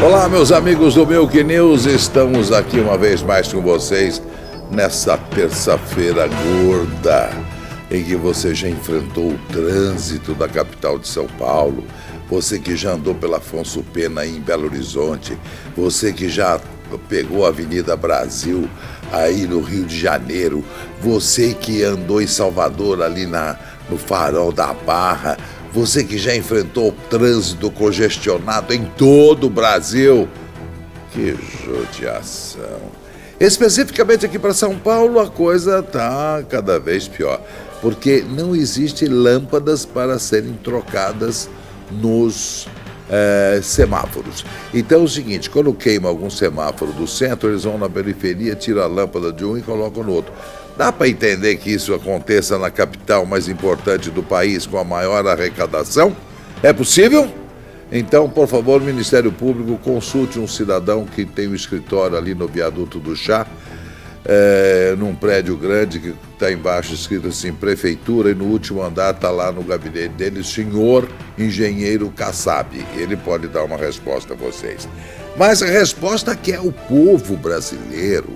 Olá, meus amigos do Milk News, estamos aqui uma vez mais com vocês nessa terça-feira gorda, em que você já enfrentou o trânsito da capital de São Paulo, você que já andou pela Afonso Pena aí em Belo Horizonte, você que já pegou a Avenida Brasil aí no Rio de Janeiro, você que andou em Salvador ali no Farol da Barra, você que já enfrentou o trânsito congestionado em todo o Brasil. Que judiação. Especificamente aqui para São Paulo, a coisa está cada vez pior, porque não existe lâmpadas para serem trocadas nos semáforos. Então é o seguinte, quando queima algum semáforo do centro, eles vão na periferia, tiram a lâmpada de um e colocam no outro. Dá para entender que isso aconteça na capital mais importante do país, com a maior arrecadação? É possível? Então, por favor, Ministério Público, consulte um cidadão que tem um escritório ali no Viaduto do Chá, num prédio grande que está embaixo escrito assim, Prefeitura, e no último andar está lá no gabinete dele, senhor engenheiro Kassab. Ele pode dar uma resposta a vocês. Mas a resposta que é o povo brasileiro.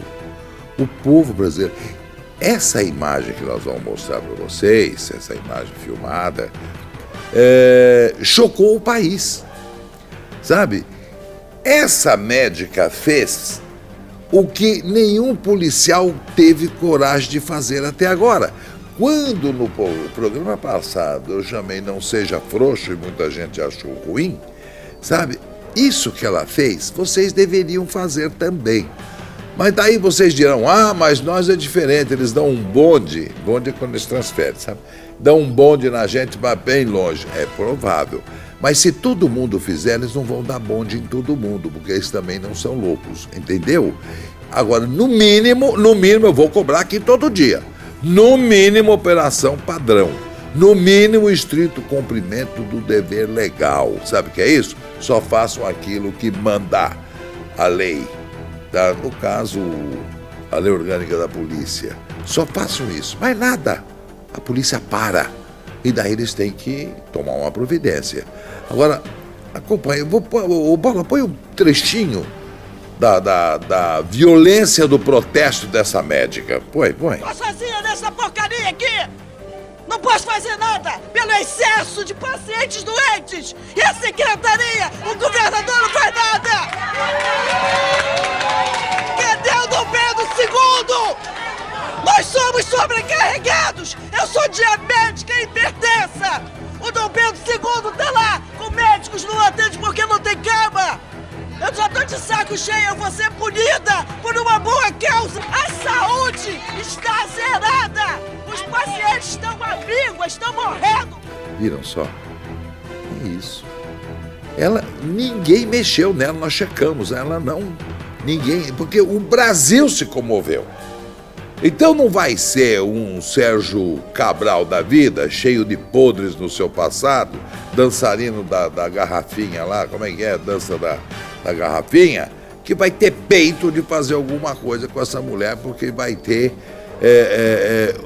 O povo brasileiro. Essa imagem que nós vamos mostrar para vocês, essa imagem filmada, chocou o país, sabe? Essa médica fez o que nenhum policial teve coragem de fazer até agora. Quando no programa passado eu chamei Não Seja Frouxo e muita gente achou ruim, sabe? Isso que ela fez, vocês deveriam fazer também. Mas daí vocês dirão, mas nós é diferente, eles dão um bonde é quando eles transferem, sabe? Dão um bonde na gente, vai bem longe, é provável. Mas se todo mundo fizer, eles não vão dar bonde em todo mundo, porque eles também não são loucos, entendeu? Agora, no mínimo eu vou cobrar aqui todo dia. No mínimo, operação padrão. No mínimo, estrito cumprimento do dever legal. Sabe o que é isso? Só façam aquilo que mandar a lei. No caso, a lei orgânica da polícia. Só façam isso, mais nada. A polícia para. E daí eles têm que tomar uma providência. Agora, acompanha. Bola, põe um trechinho da violência do protesto dessa médica. Põe. Tô sozinha nessa porcaria aqui! Não posso fazer nada pelo excesso de pacientes doentes! E a secretaria, o governador não faz nada! Cadê o Dom Pedro II? Nós somos sobrecarregados! Eu sou diabética e hipertensa! O Dom Pedro II tá lá com médicos não atende porque não tem cama! Eu já tô de saco cheio, eu vou ser punida por uma boa causa! A saúde está zerada! Os pacientes estão à míngua, estão morrendo! Viram só? É isso. Ninguém mexeu nela, nós checamos, ninguém, porque o Brasil se comoveu. Então não vai ser um Sérgio Cabral da vida, cheio de podres no seu passado, dançarino da garrafinha lá, como é que é a dança da garrafinha, que vai ter peito de fazer alguma coisa com essa mulher, porque vai ter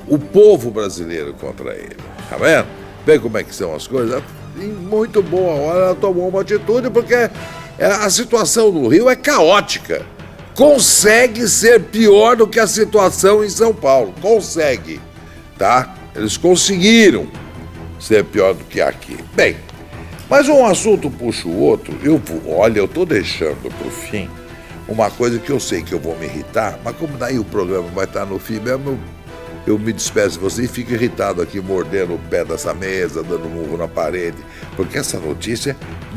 o povo brasileiro contra ele. Tá vendo? Vê como é que são as coisas. Em muito boa hora ela tomou uma atitude, porque a situação no Rio é caótica. Consegue ser pior do que a situação em São Paulo. Consegue, tá? Eles conseguiram ser pior do que aqui. Bem, mas um assunto puxa o outro. Eu tô deixando pro fim uma coisa que eu sei que eu vou me irritar, mas como daí o programa vai estar no fim mesmo, eu me despeço de você e fico irritado aqui, mordendo o pé dessa mesa, dando murro na parede, porque essa notícia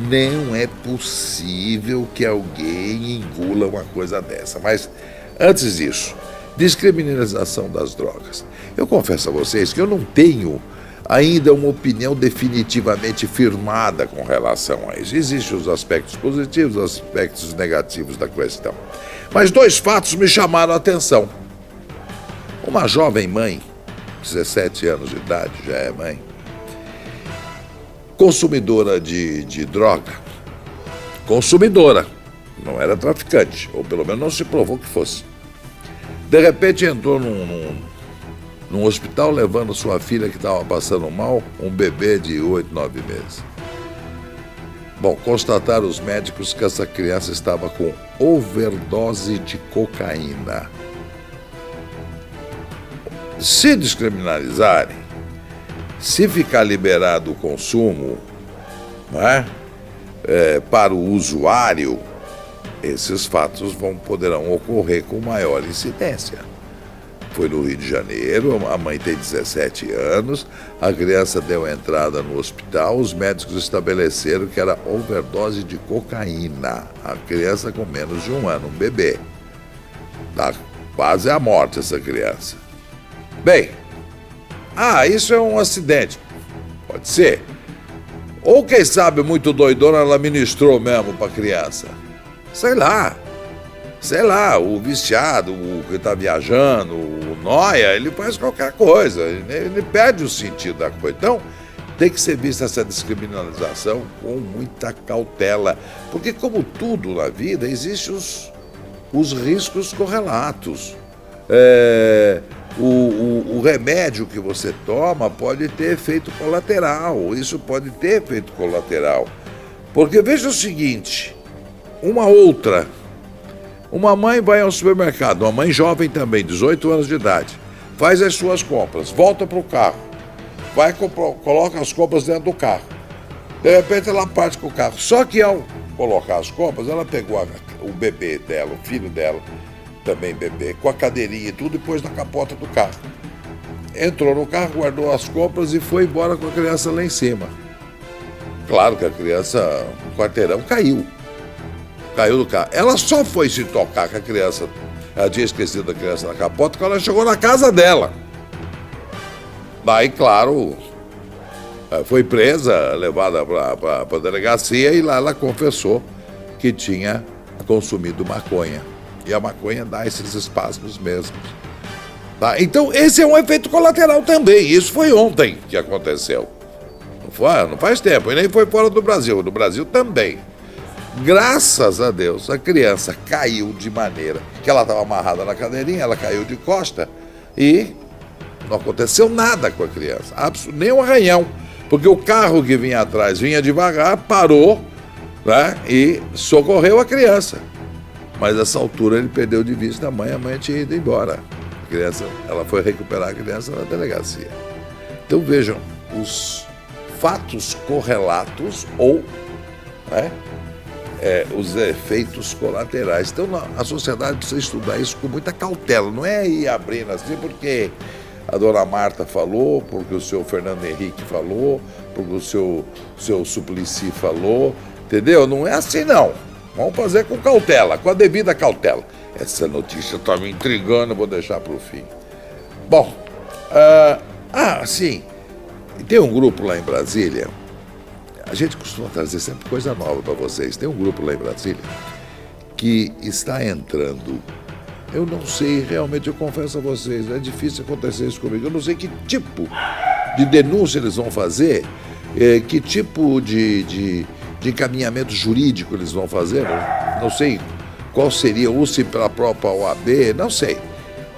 não é possível que alguém engula uma coisa dessa. Mas antes disso, descriminalização das drogas. Eu confesso a vocês que eu não tenho ainda uma opinião definitivamente firmada com relação a isso. Existem os aspectos positivos, os aspectos negativos da questão. Mas dois fatos me chamaram a atenção. Uma jovem mãe, 17 anos de idade, já é mãe, consumidora de droga, não era traficante, ou pelo menos não se provou que fosse. De repente entrou num hospital levando sua filha que estava passando mal, um bebê de 8, 9 meses. Bom, constataram os médicos que essa criança estava com overdose de cocaína. Se descriminalizarem, se ficar liberado o consumo, né, para o usuário, esses fatos poderão ocorrer com maior incidência. Foi no Rio de Janeiro, a mãe tem 17 anos, a criança deu entrada no hospital, os médicos estabeleceram que era overdose de cocaína. A criança com menos de 1 ano, um bebê. Tá quase à morte essa criança. Bem, isso é um acidente. Pode ser. Ou quem sabe, muito doidona, ela ministrou mesmo para a criança. Sei lá, o viciado, o que está viajando, o nóia, ele faz qualquer coisa, ele perde o sentido da coisa. Então, tem que ser vista essa descriminalização com muita cautela, porque como tudo na vida, existem os riscos correlatos. O remédio que você toma pode ter efeito colateral, isso pode ter efeito colateral. Porque veja o seguinte, uma mãe vai ao supermercado, uma mãe jovem também, 18 anos de idade, faz as suas compras, volta para o carro, coloca as compras dentro do carro. De repente ela parte com o carro. Só que ao colocar as compras, ela pegou o bebê dela, o filho dela, também bebê, com a cadeirinha e tudo, e pôs na capota do carro. Entrou no carro, guardou as compras e foi embora com a criança lá em cima. Claro que a criança, no quarteirão, caiu do carro. Ela só foi se tocar com a criança, ela tinha esquecido a criança na capota, quando ela chegou na casa dela. Daí, claro, foi presa, levada para a delegacia, e lá ela confessou que tinha consumido maconha. E a maconha dá esses espasmos mesmo. Tá? Então, esse é um efeito colateral também. Isso foi ontem que aconteceu. Não faz tempo, e nem foi fora do Brasil. No Brasil também. Graças a Deus, a criança caiu de maneira que ela estava amarrada na cadeirinha, ela caiu de costa e não aconteceu nada com a criança, nem um arranhão, porque o carro que vinha atrás vinha devagar, parou, né, e socorreu a criança. Mas nessa altura ele perdeu de vista a mãe tinha ido embora. A criança, ela foi recuperar a criança na delegacia. Então vejam, os fatos correlatos ou, né, os efeitos colaterais. Então a sociedade precisa estudar isso com muita cautela, não é ir abrindo assim porque a dona Marta falou, porque o senhor Fernando Henrique falou, porque o seu Suplicy falou, entendeu? Não é assim não. Vamos fazer com cautela, com a devida cautela. Essa notícia está me intrigando, vou deixar para o fim. Bom, sim, tem um grupo lá em Brasília. A gente costuma trazer sempre coisa nova para vocês. Tem um grupo lá em Brasília que está entrando. Eu não sei, realmente, eu confesso a vocês, é difícil acontecer isso comigo. Eu não sei que tipo de denúncia eles vão fazer, que tipo de encaminhamento jurídico eles vão fazer. Não sei qual seria, ou se pela própria OAB, não sei.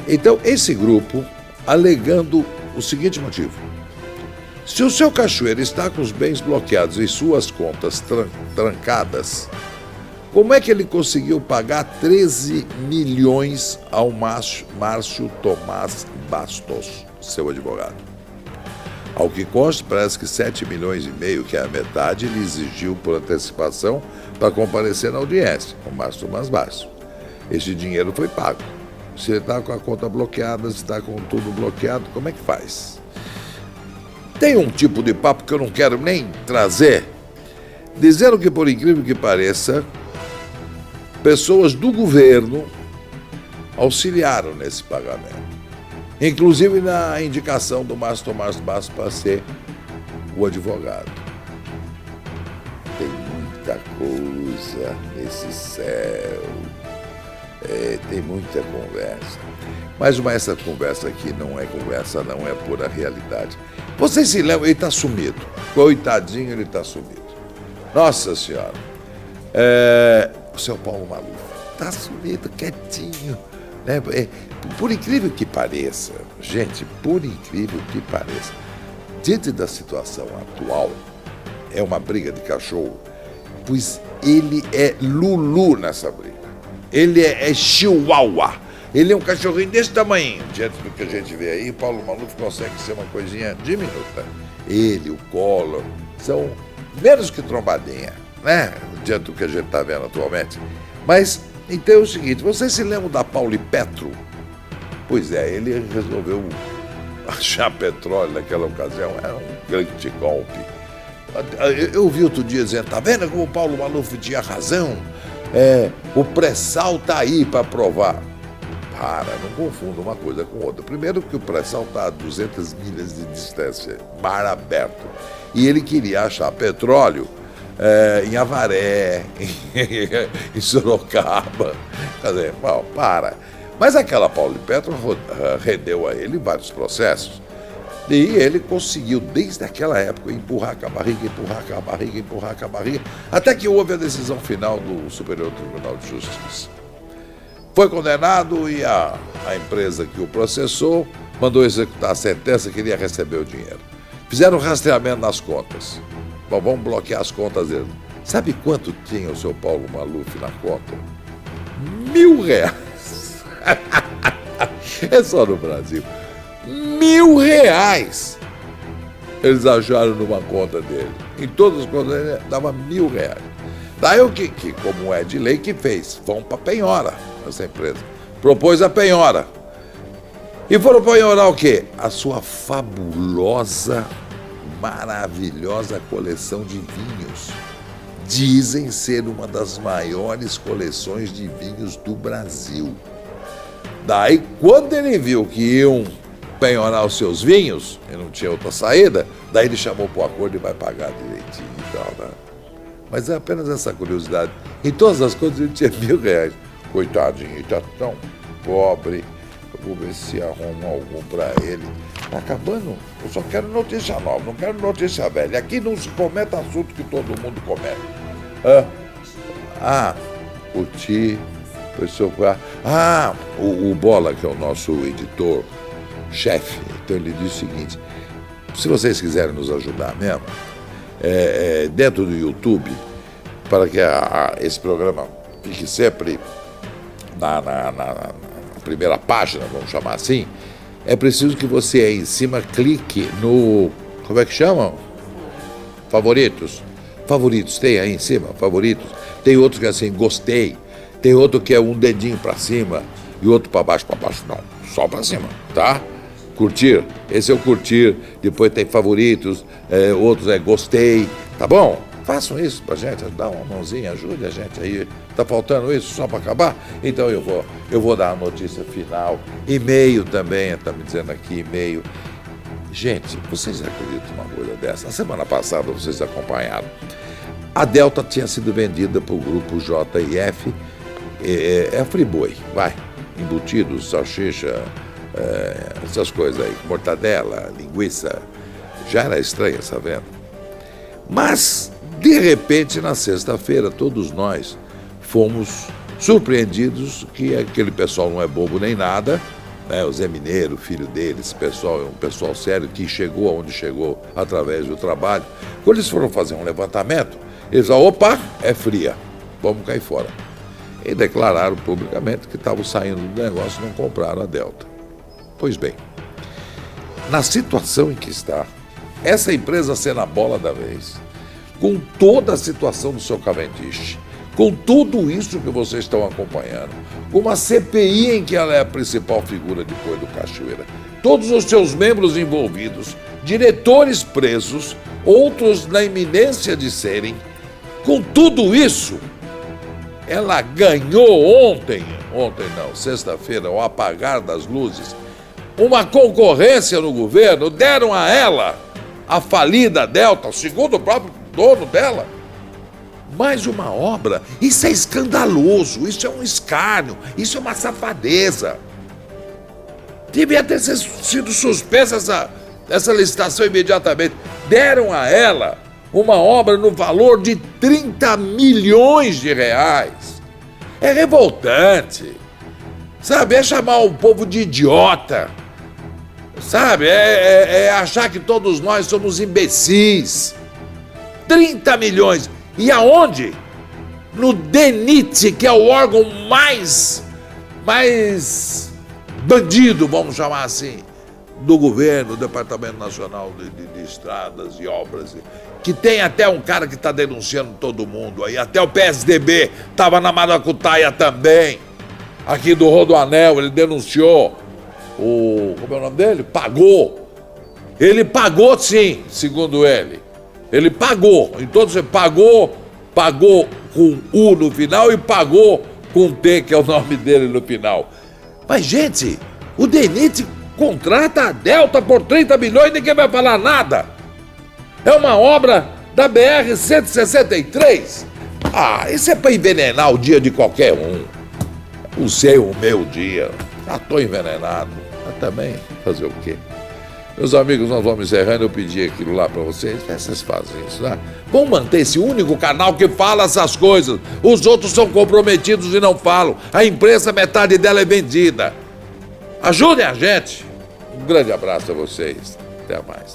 Então, esse grupo, alegando o seguinte motivo: se o seu cachoeiro está com os bens bloqueados e suas contas trancadas, como é que ele conseguiu pagar 13 milhões ao Márcio Tomás Bastos, seu advogado? Ao que consta, parece que 7 milhões e meio, que é a metade, ele exigiu por antecipação para comparecer na audiência, o Márcio Tomás Bastos. Esse dinheiro foi pago. Se ele está com a conta bloqueada, se está com tudo bloqueado, como é que faz? Tem um tipo de papo que eu não quero nem trazer, dizendo que, por incrível que pareça, pessoas do governo auxiliaram nesse pagamento. Inclusive na indicação do Márcio Tomás Bastos para ser o advogado. Tem muita coisa nesse céu. Tem muita conversa. Mas essa conversa aqui não é conversa, não é pura realidade. Vocês se lembram, ele está sumido. Coitadinho, ele está sumido. Nossa Senhora. O seu Paulo Maluf está sumido, quietinho. Né? Por incrível que pareça, gente, por incrível que pareça, diante da situação atual, é uma briga de cachorro. Pois ele é Lulu nessa briga. Ele é Chihuahua. Ele é um cachorrinho desse tamanho. Diante do que a gente vê aí, Paulo Maluf consegue ser uma coisinha diminuta. Ele, o Collor, são menos que trombadinha, né? Diante do que a gente está vendo atualmente. Mas, então é o seguinte, vocês se lembram da Pauli Petro? Pois é, ele resolveu achar petróleo naquela ocasião. Era um grande golpe. Eu vi outro dia dizendo, tá vendo como o Paulo Maluf tinha razão? O pré-sal tá aí para provar. Não confunda uma coisa com outra. Primeiro que o pré-sal está a 200 milhas de distância, mar aberto. E ele queria achar petróleo em Avaré, em Sorocaba. Quer dizer, para. Mas aquela Pauli Petro rendeu a ele vários processos. E ele conseguiu, desde aquela época, empurrar com a barriga, até que houve a decisão final do Superior Tribunal de Justiça. Foi condenado e a empresa que o processou mandou executar a sentença, queria receber o dinheiro. Fizeram rastreamento nas contas. Bom, vamos bloquear as contas dele. Sabe quanto tinha o seu Paulo Maluf na conta? R$1.000. É só no Brasil. R$1.000. Eles acharam numa conta dele. Em todas as contas dele dava R$1.000. Daí o que, como é de lei, que fez? Vão para penhora, essa empresa. Propôs a penhora. E foram penhorar o quê? A sua fabulosa, maravilhosa coleção de vinhos. Dizem ser uma das maiores coleções de vinhos do Brasil. Daí, quando ele viu que iam penhorar os seus vinhos, e não tinha outra saída, daí ele chamou para o acordo e vai pagar direitinho e tal, né? Mas é apenas essa curiosidade. Em todas as coisas ele tinha R$1.000. Coitadinho, ele está tão pobre. Eu vou ver se arrumo algum para ele. Está acabando. Eu só quero notícia nova, não quero notícia velha. Aqui não se cometa assunto que todo mundo comete. Curti. O Bola, que é o nosso editor-chefe, então ele diz o seguinte: se vocês quiserem nos ajudar mesmo, dentro do YouTube, para que esse programa fique sempre na primeira página, vamos chamar assim, é preciso que você aí em cima clique no, como é que chama? Favoritos. Favoritos, tem aí em cima, favoritos. Tem outros que é assim, gostei. Tem outro que é um dedinho para cima e outro para baixo não, só para cima, tá? Curtir, esse é o curtir, depois tem favoritos, outros gostei, tá bom? Façam isso pra gente, dá uma mãozinha, ajude a gente aí. Tá faltando isso só para acabar? Então eu vou dar a notícia final. E-mail também, tá me dizendo aqui, e-mail. Gente, vocês acreditam numa coisa dessa? Na semana passada vocês acompanharam. A Delta tinha sido vendida para o grupo JF, a Friboi, embutidos, salsicha, essas coisas aí, mortadela, linguiça. Já era estranha essa venda. Mas, de repente, na sexta-feira, todos nós fomos surpreendidos que aquele pessoal não é bobo nem nada, né? O Zé Mineiro, filho dele, esse pessoal é um pessoal sério que chegou aonde chegou através do trabalho. Quando eles foram fazer um levantamento, eles falaram, opa, é fria, vamos cair fora. E declararam publicamente que estavam saindo do negócio e não compraram a Delta. Pois bem, na situação em que está, essa empresa sendo a bola da vez, com toda a situação do seu Cavendish, com tudo isso que vocês estão acompanhando, com uma CPI em que ela é a principal figura depois do Cachoeira, todos os seus membros envolvidos, diretores presos, outros na iminência de serem, com tudo isso, ela ganhou sexta-feira, ao apagar das luzes, uma concorrência no governo, deram a ela a falida Delta, segundo o próprio dono dela, mais uma obra. Isso é escandaloso, isso é um escárnio, isso é uma safadeza. Devia ter sido suspensa essa licitação imediatamente. Deram a ela uma obra no valor de 30 milhões de reais. É revoltante, sabe? É chamar o povo de idiota, sabe? É achar que todos nós somos imbecis. 30 milhões. E aonde? No DENIT, que é o órgão mais bandido, vamos chamar assim, do governo, Departamento Nacional de Estradas e Obras, que tem até um cara que está denunciando todo mundo aí, até o PSDB estava na maracutaia também, aqui do Rodoanel, ele denunciou, como é o nome dele? Pagou. Ele pagou sim, segundo ele. Ele pagou, então você pagou com U no final e pagou com T, que é o nome dele no final. Mas, gente, o DENIT contrata a Delta por 30 milhões e ninguém vai falar nada. É uma obra da BR-163. Isso é para envenenar o dia de qualquer um. O seu, o meu dia. Já estou envenenado. Mas também, fazer o quê? Meus amigos, nós vamos encerrando. Eu pedi aquilo lá para vocês. Vocês fazem isso, né? Vamos manter esse único canal que fala essas coisas. Os outros são comprometidos e não falam. A imprensa, metade dela é vendida. Ajudem a gente. Um grande abraço a vocês. Até mais.